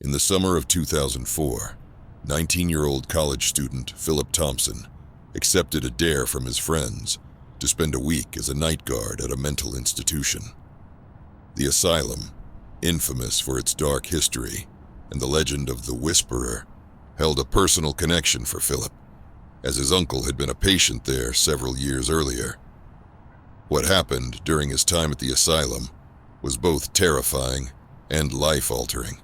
In the summer of 2004, 19-year-old college student Phillip Thompson accepted a dare from his friends to spend a week as a night guard at a mental institution. The Asylum, infamous for its dark history and the legend of the Whisperer, held a personal connection for Phillip, as his uncle had been a patient there several years earlier. What happened during his time at the asylum was both terrifying and life-altering.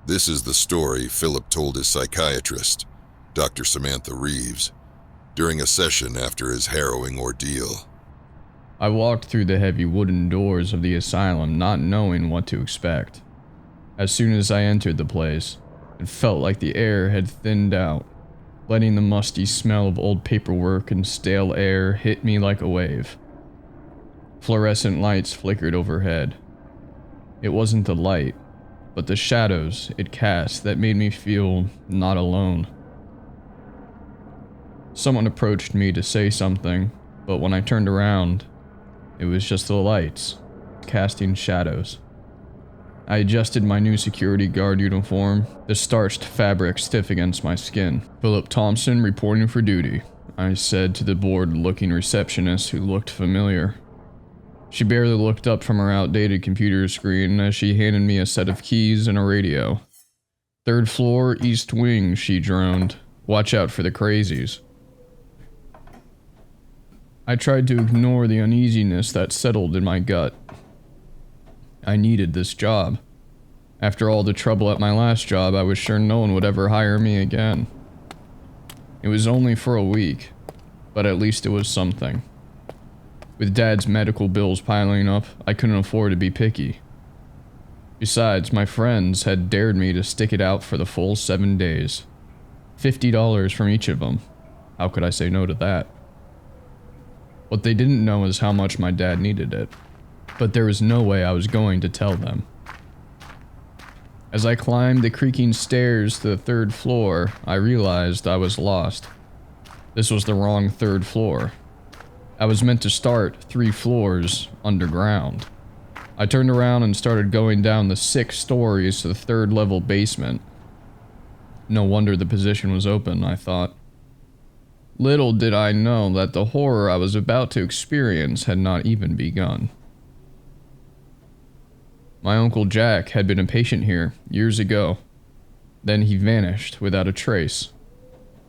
This is the story Phillip told his psychiatrist, Dr. Samantha Reeves, during a session after his harrowing ordeal. I walked through the heavy wooden doors of the asylum, not knowing what to expect. As soon as I entered the place, it felt like the air had thinned out, letting the musty smell of old paperwork and stale air hit me like a wave. Fluorescent lights flickered overhead. It wasn't the light, but the shadows it cast that made me feel not alone. Someone approached me to say something, but when I turned around, it was just the lights, casting shadows. I adjusted my new security guard uniform, the starched fabric stiff against my skin. "Phillip Thompson reporting for duty," I said to the bored-looking receptionist who looked familiar. She barely looked up from her outdated computer screen as she handed me a set of keys and a radio. "Third floor, east wing," she droned. "Watch out for the crazies." I tried to ignore the uneasiness that settled in my gut. I needed this job. After all the trouble at my last job, I was sure no one would ever hire me again. It was only for a week, but at least it was something. With Dad's medical bills piling up, I couldn't afford to be picky. Besides, my friends had dared me to stick it out for the full 7 days. $50 from each of them. How could I say no to that? What they didn't know is how much my dad needed it, but there was no way I was going to tell them. As I climbed the creaking stairs to the third floor, I realized I was lost. This was the wrong third floor. I was meant to start 3 floors underground. I turned around and started going down the 6 stories to the 3rd level basement. No wonder the position was open, I thought. Little did I know that the horror I was about to experience had not even begun. My Uncle Jack had been a patient here years ago. Then he vanished without a trace.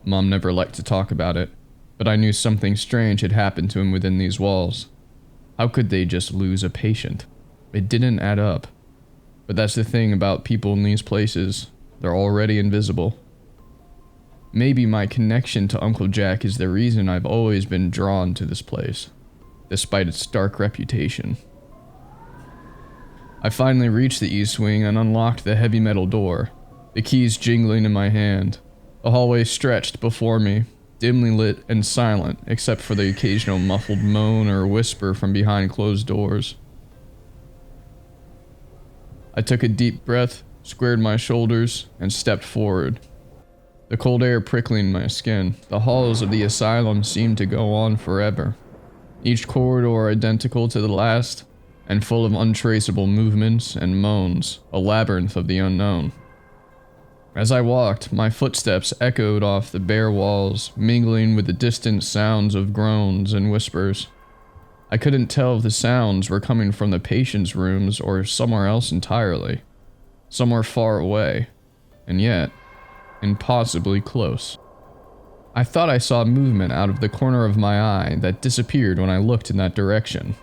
Mom never liked to talk about it, but I knew something strange had happened to him within these walls. How could they just lose a patient? It didn't add up. But that's the thing about people in these places. They're already invisible. Maybe my connection to Uncle Jack is the reason I've always been drawn to this place, despite its dark reputation. I finally reached the east wing and unlocked the heavy metal door, the keys jingling in my hand. The hallway stretched before me, dimly lit and silent except for the occasional muffled moan or whisper from behind closed doors. I took a deep breath, squared my shoulders, and stepped forward. The cold air prickling my skin, the halls of the asylum seemed to go on forever. Each corridor identical to the last, and full of untraceable movements and moans, a labyrinth of the unknown. As I walked, my footsteps echoed off the bare walls, mingling with the distant sounds of groans and whispers. I couldn't tell if the sounds were coming from the patients' rooms or somewhere else entirely. Somewhere far away, and yet impossibly close. I thought I saw movement out of the corner of my eye that disappeared when I looked in that direction.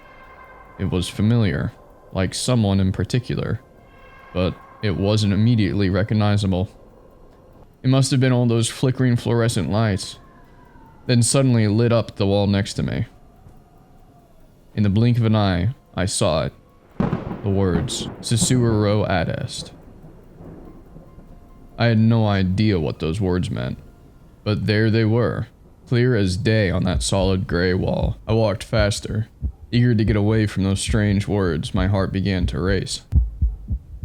It was familiar, like someone in particular, but it wasn't immediately recognizable. It must have been all those flickering fluorescent lights. Then suddenly it lit up the wall next to me. In the blink of an eye, I saw it. The words, "Susurro ad est." I had no idea what those words meant, but there they were, clear as day on that solid gray wall. I walked faster. Eager to get away from those strange words, my heart began to race.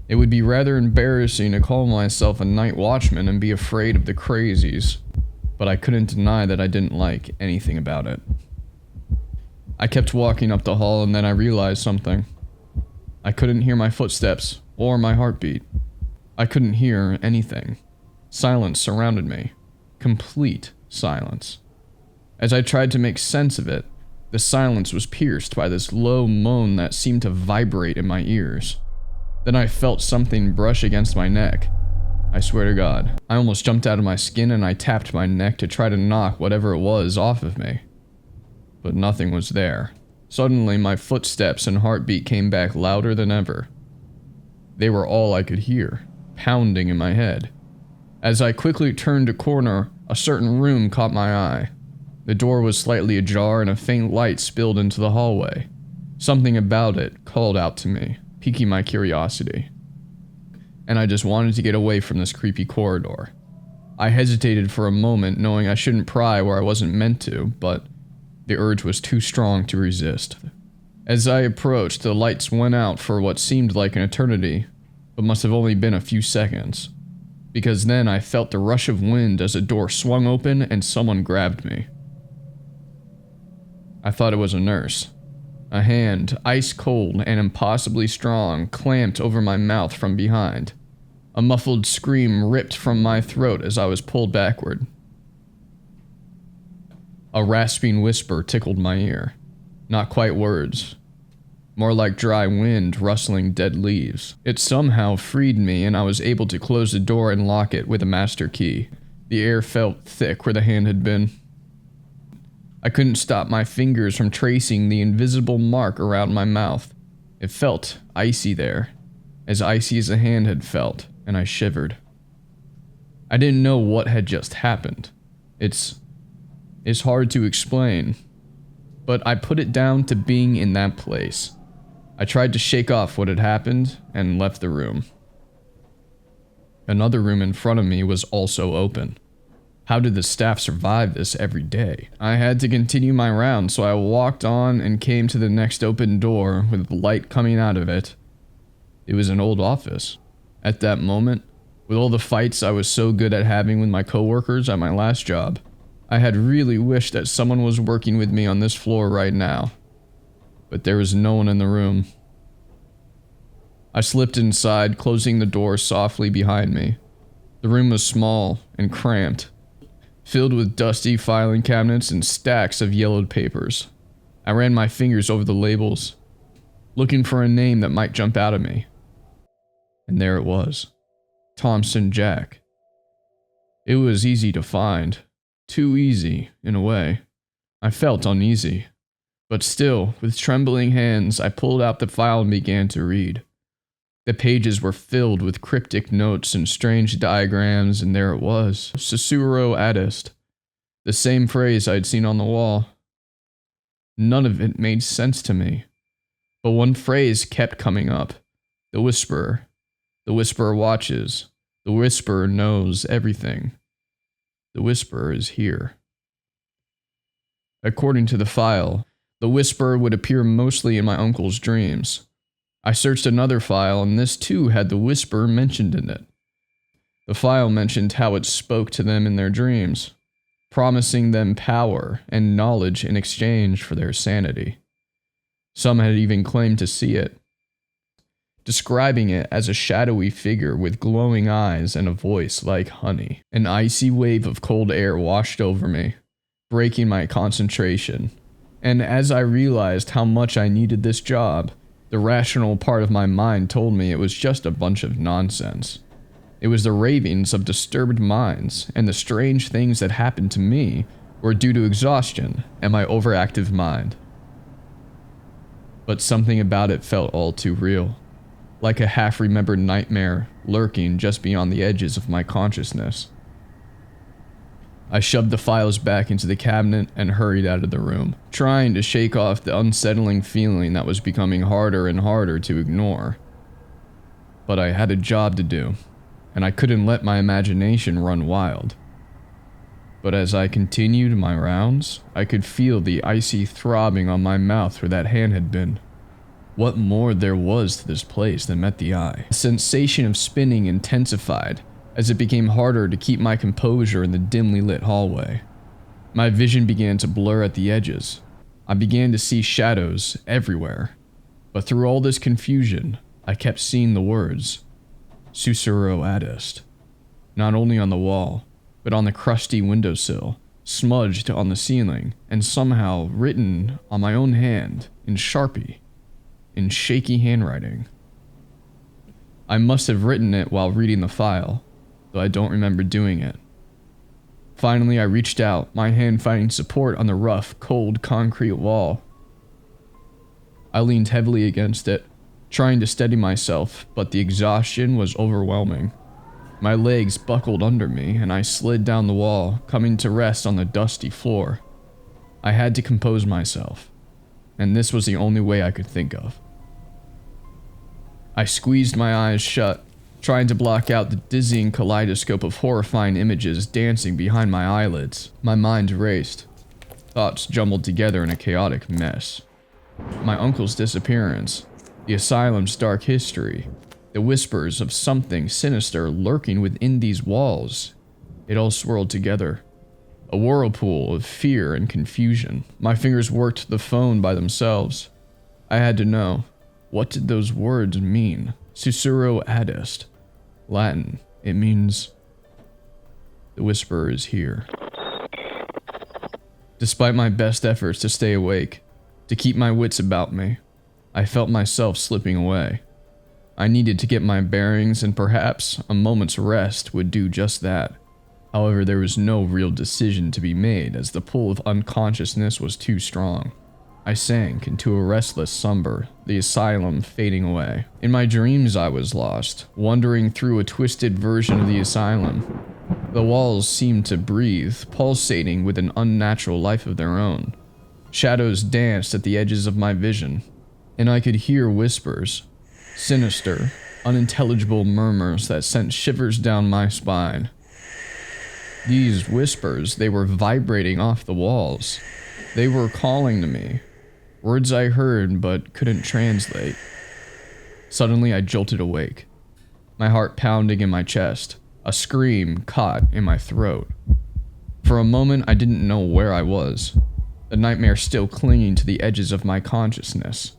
It would be rather embarrassing to call myself a night watchman and be afraid of the crazies, but I couldn't deny that I didn't like anything about it. I kept walking up the hall and then I realized something. I couldn't hear my footsteps or my heartbeat. I couldn't hear anything. Silence surrounded me. Complete silence. As I tried to make sense of it, the silence was pierced by this low moan that seemed to vibrate in my ears. Then I felt something brush against my neck. I swear to God, I almost jumped out of my skin and I tapped my neck to try to knock whatever it was off of me. But nothing was there. Suddenly, my footsteps and heartbeat came back louder than ever. They were all I could hear, pounding in my head. As I quickly turned a corner, a certain room caught my eye. The door was slightly ajar and a faint light spilled into the hallway. Something about it called out to me, piquing my curiosity. And I just wanted to get away from this creepy corridor. I hesitated for a moment, knowing I shouldn't pry where I wasn't meant to, but the urge was too strong to resist. As I approached, the lights went out for what seemed like an eternity, but must have only been a few seconds. Because then I felt the rush of wind as a door swung open and someone grabbed me. I thought it was a nurse. A hand, ice cold and impossibly strong, clamped over my mouth from behind. A muffled scream ripped from my throat as I was pulled backward. A rasping whisper tickled my ear. Not quite words. More like dry wind rustling dead leaves. It somehow freed me and I was able to close the door and lock it with a master key. The air felt thick where the hand had been. I couldn't stop my fingers from tracing the invisible mark around my mouth. It felt icy there, as icy as the hand had felt, and I shivered. I didn't know what had just happened. It's hard to explain, but I put it down to being in that place. I tried to shake off what had happened and left the room. Another room in front of me was also open. How did the staff survive this every day? I had to continue my round, so I walked on and came to the next open door with light coming out of it. It was an old office. At that moment, with all the fights I was so good at having with my coworkers at my last job, I had really wished that someone was working with me on this floor right now. But there was no one in the room. I slipped inside, closing the door softly behind me. The room was small and cramped, filled with dusty filing cabinets and stacks of yellowed papers. I ran my fingers over the labels, looking for a name that might jump out at me. And there it was. Thompson Jack. It was easy to find. Too easy, in a way. I felt uneasy. But still, with trembling hands, I pulled out the file and began to read. The pages were filled with cryptic notes and strange diagrams, and there it was. Susuro adest. The same phrase I'd seen on the wall. None of it made sense to me. But one phrase kept coming up. The Whisperer. The Whisperer watches. The Whisperer knows everything. The Whisperer is here. According to the file, the Whisperer would appear mostly in my uncle's dreams. I searched another file, and this too had the Whisperer mentioned in it. The file mentioned how it spoke to them in their dreams, promising them power and knowledge in exchange for their sanity. Some had even claimed to see it, describing it as a shadowy figure with glowing eyes and a voice like honey. An icy wave of cold air washed over me, breaking my concentration. And as I realized how much I needed this job, the rational part of my mind told me it was just a bunch of nonsense. It was the ravings of disturbed minds, and the strange things that happened to me were due to exhaustion and my overactive mind. But something about it felt all too real, like a half-remembered nightmare lurking just beyond the edges of my consciousness. I shoved the files back into the cabinet and hurried out of the room, trying to shake off the unsettling feeling that was becoming harder and harder to ignore. But I had a job to do, and I couldn't let my imagination run wild. But as I continued my rounds, I could feel the icy throbbing on my mouth where that hand had been. What more there was to this place than met the eye. The sensation of spinning intensified as it became harder to keep my composure in the dimly lit hallway. My vision began to blur at the edges. I began to see shadows everywhere. But through all this confusion, I kept seeing the words, Susuro adest. Not only on the wall, but on the crusty windowsill, smudged on the ceiling, and somehow written on my own hand in Sharpie, in shaky handwriting. I must have written it while reading the file, though I don't remember doing it. Finally, I reached out, my hand finding support on the rough, cold concrete wall. I leaned heavily against it, trying to steady myself, but the exhaustion was overwhelming. My legs buckled under me, and I slid down the wall, coming to rest on the dusty floor. I had to compose myself, and this was the only way I could think of. I squeezed my eyes shut, trying to block out the dizzying kaleidoscope of horrifying images dancing behind my eyelids. My mind raced, thoughts jumbled together in a chaotic mess. My uncle's disappearance, the asylum's dark history, the whispers of something sinister lurking within these walls. It all swirled together. A whirlpool of fear and confusion. My fingers worked the phone by themselves. I had to know. What did those words mean? Susuro adest. Latin. It means the whisperer is here. Despite my best efforts to stay awake, to keep my wits about me, I felt myself slipping away. I needed to get my bearings, and perhaps a moment's rest would do just that. However, there was no real decision to be made, as the pull of unconsciousness was too strong. I sank into a restless slumber, the asylum fading away. In my dreams I was lost, wandering through a twisted version of the asylum. The walls seemed to breathe, pulsating with an unnatural life of their own. Shadows danced at the edges of my vision, and I could hear whispers, sinister, unintelligible murmurs that sent shivers down my spine. These whispers, they were vibrating off the walls. They were calling to me. Words I heard but couldn't translate. Suddenly I jolted awake, my heart pounding in my chest, a scream caught in my throat. For a moment I didn't know where I was, the nightmare still clinging to the edges of my consciousness.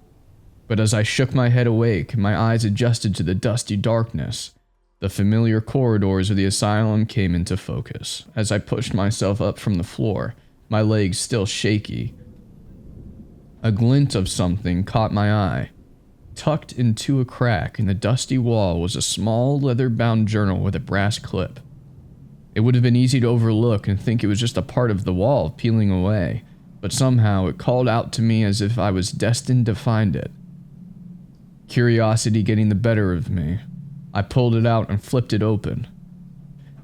But as I shook my head awake, my eyes adjusted to the dusty darkness. The familiar corridors of the asylum came into focus. As I pushed myself up from the floor, my legs still shaky, a glint of something caught my eye. Tucked into a crack in the dusty wall was a small leather-bound journal with a brass clip. It would have been easy to overlook and think it was just a part of the wall peeling away, but somehow it called out to me as if I was destined to find it. Curiosity getting the better of me, I pulled it out and flipped it open.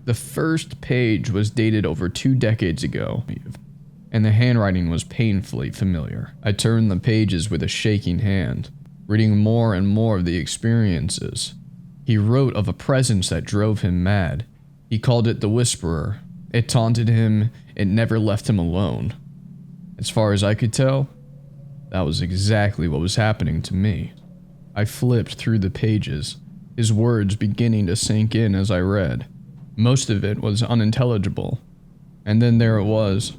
The first page was dated over 2 decades ago, and the handwriting was painfully familiar. I turned the pages with a shaking hand, reading more and more of the experiences. He wrote of a presence that drove him mad. He called it the Whisperer. It taunted him. It never left him alone. As far as I could tell, that was exactly what was happening to me. I flipped through the pages, his words beginning to sink in as I read. Most of it was unintelligible. And then there it was,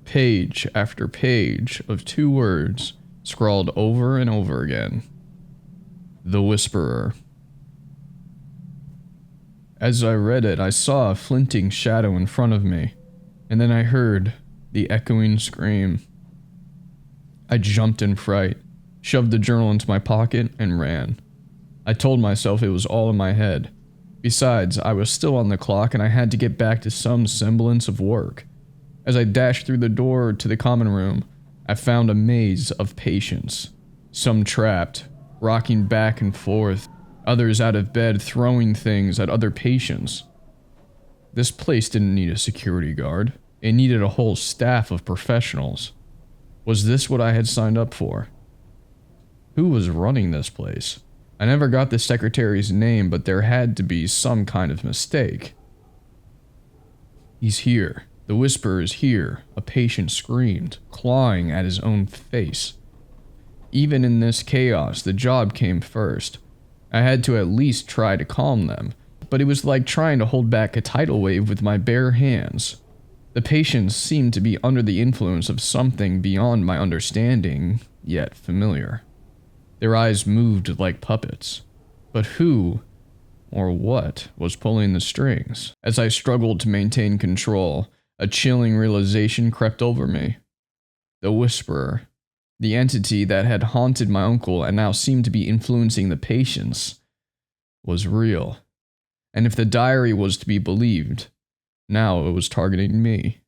page after page of 2 words scrawled over and over again. The Whisperer. As I read it, I saw a flinting shadow in front of me, and then I heard the echoing scream. I jumped in fright, shoved the journal into my pocket, and ran. I told myself it was all in my head. Besides, I was still on the clock and I had to get back to some semblance of work. As I dashed through the door to the common room, I found a maze of patients. Some trapped, rocking back and forth, others out of bed throwing things at other patients. This place didn't need a security guard. It needed a whole staff of professionals. Was this what I had signed up for? Who was running this place? I never got the secretary's name, but there had to be some kind of mistake. He's here. The Whisperer is here, a patient screamed, clawing at his own face. Even in this chaos, the job came first. I had to at least try to calm them, but it was like trying to hold back a tidal wave with my bare hands. The patients seemed to be under the influence of something beyond my understanding, yet familiar. Their eyes moved like puppets. But who or what was pulling the strings? As I struggled to maintain control, a chilling realization crept over me. The Whisperer, the entity that had haunted my uncle and now seemed to be influencing the patients, was real. And if the diary was to be believed, now it was targeting me.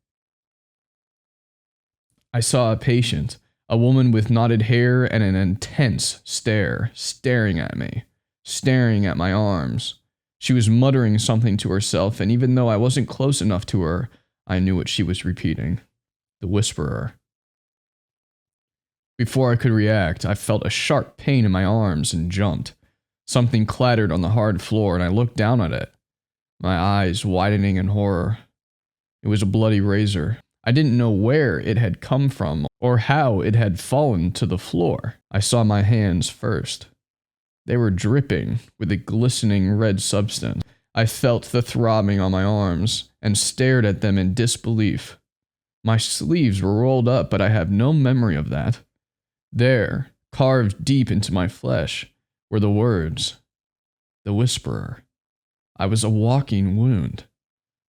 I saw a patient, a woman with knotted hair and an intense stare, staring at me, staring at my arms. She was muttering something to herself, and even though I wasn't close enough to her, I knew what she was repeating. The Whisperer. Before I could react, I felt a sharp pain in my arms and jumped. Something clattered on the hard floor, and I looked down at it, my eyes widening in horror. It was a bloody razor. I didn't know where it had come from or how it had fallen to the floor. I saw my hands first. They were dripping with a glistening red substance. I felt the throbbing on my arms and stared at them in disbelief. My sleeves were rolled up, but I have no memory of that. There, carved deep into my flesh, were the words, "The Whisperer." I was a walking wound.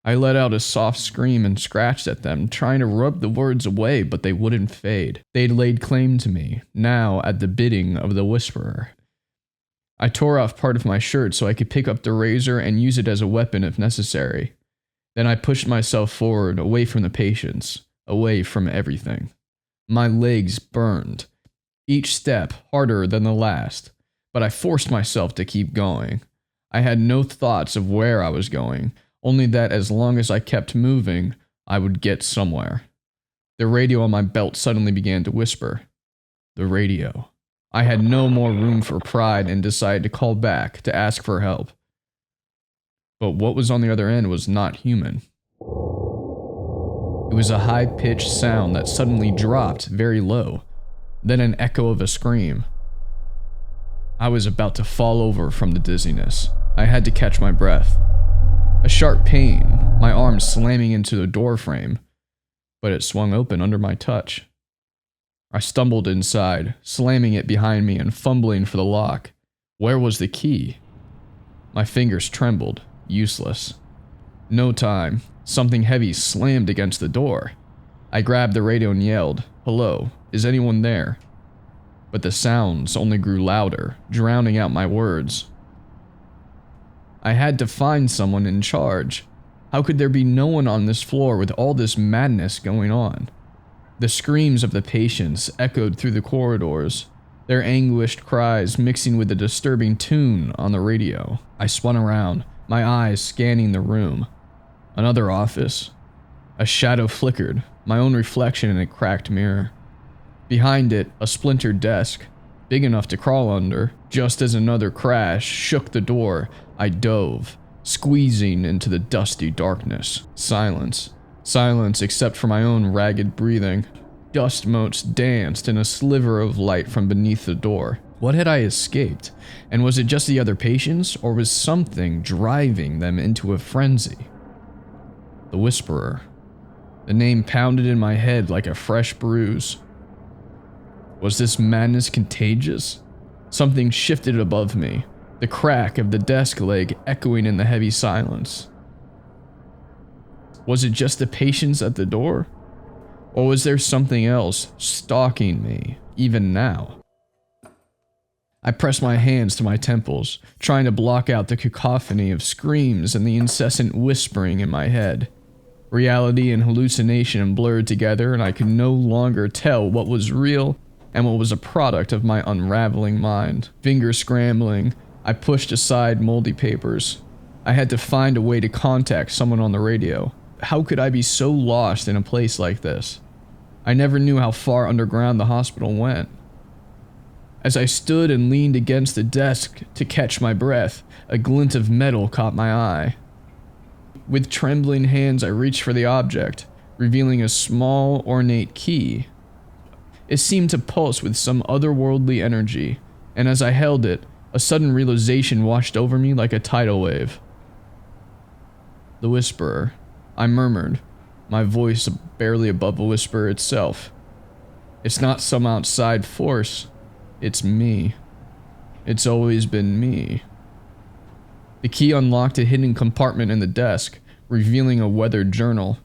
I let out a soft scream and scratched at them, trying to rub the words away, but they wouldn't fade. They'd laid claim to me, now at the bidding of the Whisperer. I tore off part of my shirt so I could pick up the razor and use it as a weapon if necessary. Then I pushed myself forward, away from the patients, away from everything. My legs burned, each step harder than the last, but I forced myself to keep going. I had no thoughts of where I was going, only that as long as I kept moving, I would get somewhere. The radio on my belt suddenly began to whisper. The radio. I had no more room for pride and decided to call back to ask for help. But what was on the other end was not human. It was a high-pitched sound that suddenly dropped very low, then an echo of a scream. I was about to fall over from the dizziness. I had to catch my breath. A sharp pain, my arm slamming into the door frame, but it swung open under my touch. I stumbled inside, slamming it behind me and fumbling for the lock. Where was the key? My fingers trembled, useless. No time. Something heavy slammed against the door. I grabbed the radio and yelled, "Hello, is anyone there?" But the sounds only grew louder, drowning out my words. I had to find someone in charge. How could there be no one on this floor with all this madness going on? The screams of the patients echoed through the corridors, their anguished cries mixing with the disturbing tune on the radio. I spun around, my eyes scanning the room. Another office. A shadow flickered, my own reflection in a cracked mirror. Behind it, a splintered desk, big enough to crawl under. Just as another crash shook the door, I dove, squeezing into the dusty darkness. Silence. Silence except for my own ragged breathing. Dust motes danced in a sliver of light from beneath the door. What had I escaped? And was it just the other patients, or was something driving them into a frenzy? The Whisperer. The name pounded in my head like a fresh bruise. Was this madness contagious? Something shifted above me, the crack of the desk leg echoing in the heavy silence. Was it just the patients at the door? Or was there something else stalking me, even now? I pressed my hands to my temples, trying to block out the cacophony of screams and the incessant whispering in my head. Reality and hallucination blurred together, and I could no longer tell what was real and what was a product of my unraveling mind. Fingers scrambling, I pushed aside moldy papers. I had to find a way to contact someone on the radio. How could I be so lost in a place like this? I never knew how far underground the hospital went. As I stood and leaned against the desk to catch my breath, a glint of metal caught my eye. With trembling hands, I reached for the object, revealing a small, ornate key. It seemed to pulse with some otherworldly energy, and as I held it, a sudden realization washed over me like a tidal wave. The Whisperer, I murmured, my voice barely above a whisper itself. It's not some outside force. It's me. It's always been me. The key unlocked a hidden compartment in the desk, revealing a weathered journal.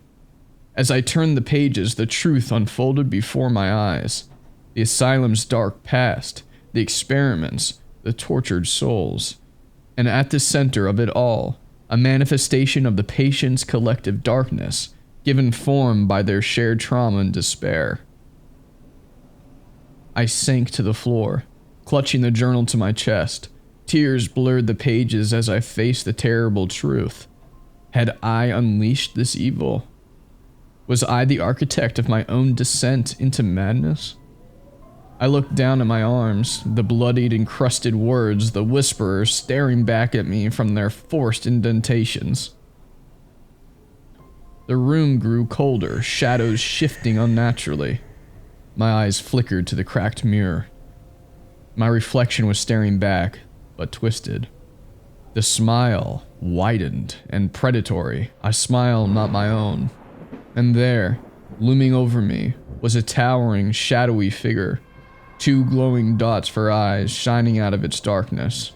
As I turned the pages, the truth unfolded before my eyes. The asylum's dark past, the experiments, the tortured souls. And at the center of it all, a manifestation of the patient's collective darkness, given form by their shared trauma and despair. I sank to the floor, clutching the journal to my chest. Tears blurred the pages as I faced the terrible truth. Had I unleashed this evil? Was I the architect of my own descent into madness? I looked down at my arms, the bloodied, encrusted words, the whisperers staring back at me from their forced indentations. The room grew colder, shadows shifting unnaturally. My eyes flickered to the cracked mirror. My reflection was staring back, but twisted. The smile widened and predatory, a smile not my own. And there, looming over me, was a towering, shadowy figure, 2 glowing dots for eyes shining out of its darkness.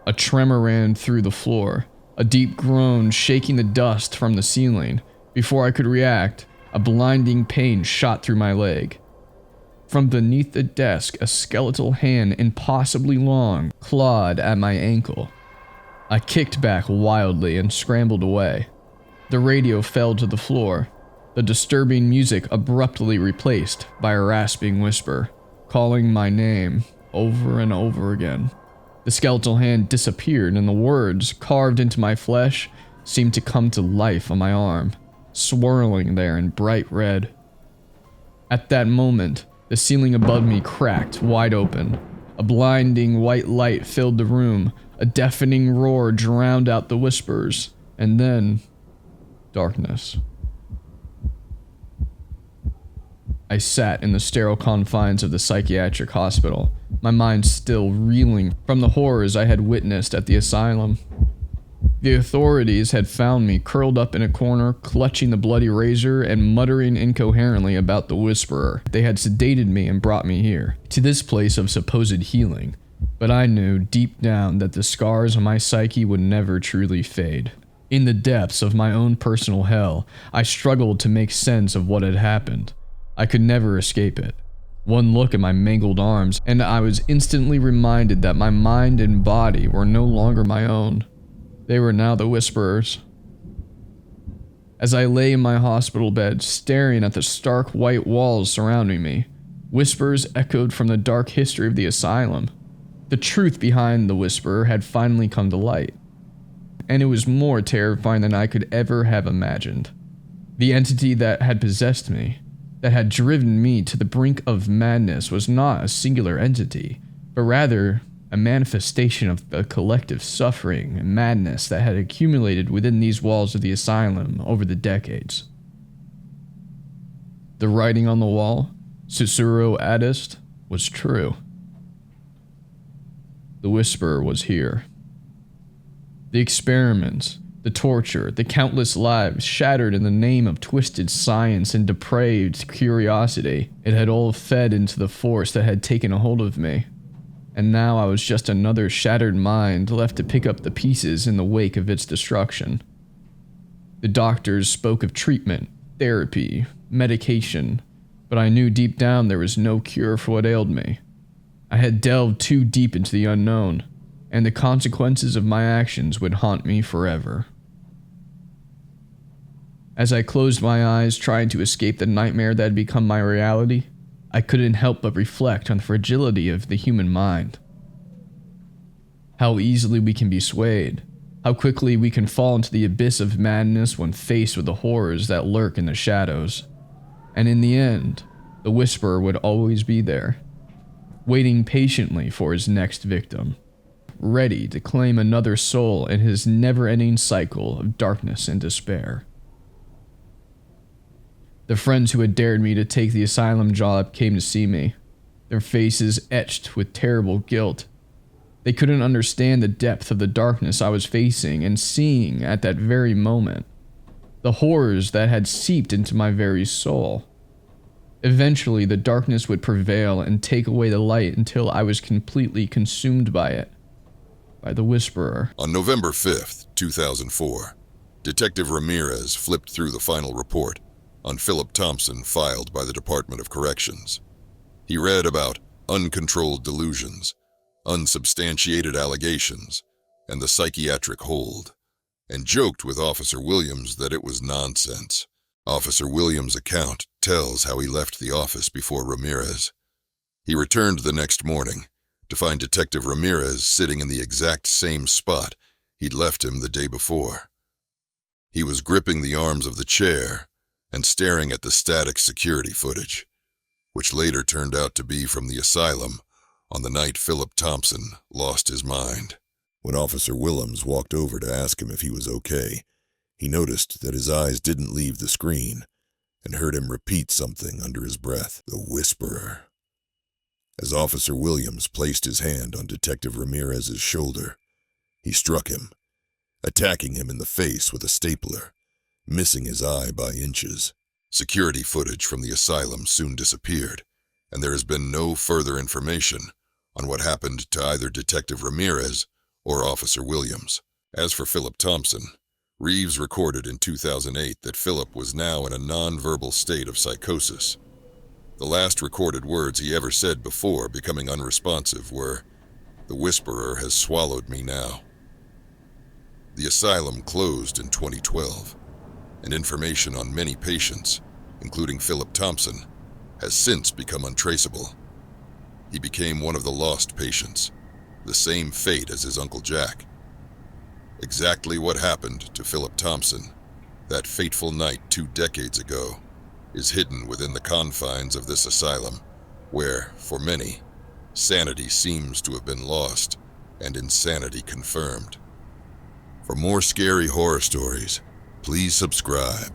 A tremor ran through the floor, a deep groan shaking the dust from the ceiling. Before I could react, a blinding pain shot through my leg. From beneath the desk, a skeletal hand, impossibly long, clawed at my ankle. I kicked back wildly and scrambled away. The radio fell to the floor, the disturbing music abruptly replaced by a rasping whisper, calling my name over and over again. The skeletal hand disappeared, and the words, carved into my flesh, seemed to come to life on my arm, swirling there in bright red. At that moment, the ceiling above me cracked wide open. A blinding white light filled the room, a deafening roar drowned out the whispers, and then darkness. I sat in the sterile confines of the psychiatric hospital, my mind still reeling from the horrors I had witnessed at the asylum. The authorities had found me curled up in a corner, clutching the bloody razor and muttering incoherently about the whisperer. They had sedated me and brought me here, to this place of supposed healing. But I knew deep down that the scars on my psyche would never truly fade. In the depths of my own personal hell, I struggled to make sense of what had happened. I could never escape it. One look at my mangled arms, and I was instantly reminded that my mind and body were no longer my own. They were now the whisperers. As I lay in my hospital bed, staring at the stark white walls surrounding me, whispers echoed from the dark history of the asylum. The truth behind the whisperer had finally come to light, and it was more terrifying than I could ever have imagined. The entity that had possessed me, that had driven me to the brink of madness, was not a singular entity, but rather a manifestation of the collective suffering and madness that had accumulated within these walls of the asylum over the decades. The writing on the wall, Sussurro Adist, was true. The whisperer was here. The experiments, the torture, the countless lives shattered in the name of twisted science and depraved curiosity, it had all fed into the force that had taken a hold of me. And now I was just another shattered mind left to pick up the pieces in the wake of its destruction. The doctors spoke of treatment, therapy, medication, but I knew deep down there was no cure for what ailed me. I had delved too deep into the unknown, and the consequences of my actions would haunt me forever. As I closed my eyes, trying to escape the nightmare that had become my reality, I couldn't help but reflect on the fragility of the human mind. How easily we can be swayed, how quickly we can fall into the abyss of madness when faced with the horrors that lurk in the shadows. And in the end, the whisperer would always be there, waiting patiently for his next victim, ready to claim another soul in his never-ending cycle of darkness and despair. The friends who had dared me to take the asylum job came to see me, their faces etched with terrible guilt. They couldn't understand the depth of the darkness I was facing and seeing at that very moment, the horrors that had seeped into my very soul. Eventually, the darkness would prevail and take away the light until I was completely consumed by it. by the Whisperer. On November 5th, 2004, Detective Ramirez flipped through the final report on Phillip Thompson filed by the Department of Corrections. He read about uncontrolled delusions, unsubstantiated allegations, and the psychiatric hold, and joked with Officer Williams that it was nonsense. Officer Williams' account tells how he left the office before Ramirez. He returned the next morning to find Detective Ramirez sitting in the exact same spot he'd left him the day before. He was gripping the arms of the chair and staring at the static security footage, which later turned out to be from the asylum on the night Phillip Thompson lost his mind. When Officer Williams walked over to ask him if he was okay, he noticed that his eyes didn't leave the screen and heard him repeat something under his breath. The Whisperer. As Officer Williams placed his hand on Detective Ramirez's shoulder, he struck him, attacking him in the face with a stapler, missing his eye by inches. Security footage from the asylum soon disappeared, and there has been no further information on what happened to either Detective Ramirez or Officer Williams. As for Phillip Thompson, Reeves recorded in 2008 that Phillip was now in a non-verbal state of psychosis. The last recorded words he ever said before becoming unresponsive were, "The Whisperer has swallowed me now." The asylum closed in 2012, and information on many patients, including Phillip Thompson, has since become untraceable. He became one of the lost patients, the same fate as his Uncle Jack. Exactly what happened to Phillip Thompson that fateful night 2 decades ago is hidden within the confines of this asylum, where, for many, sanity seems to have been lost and insanity confirmed. For more scary horror stories, please subscribe.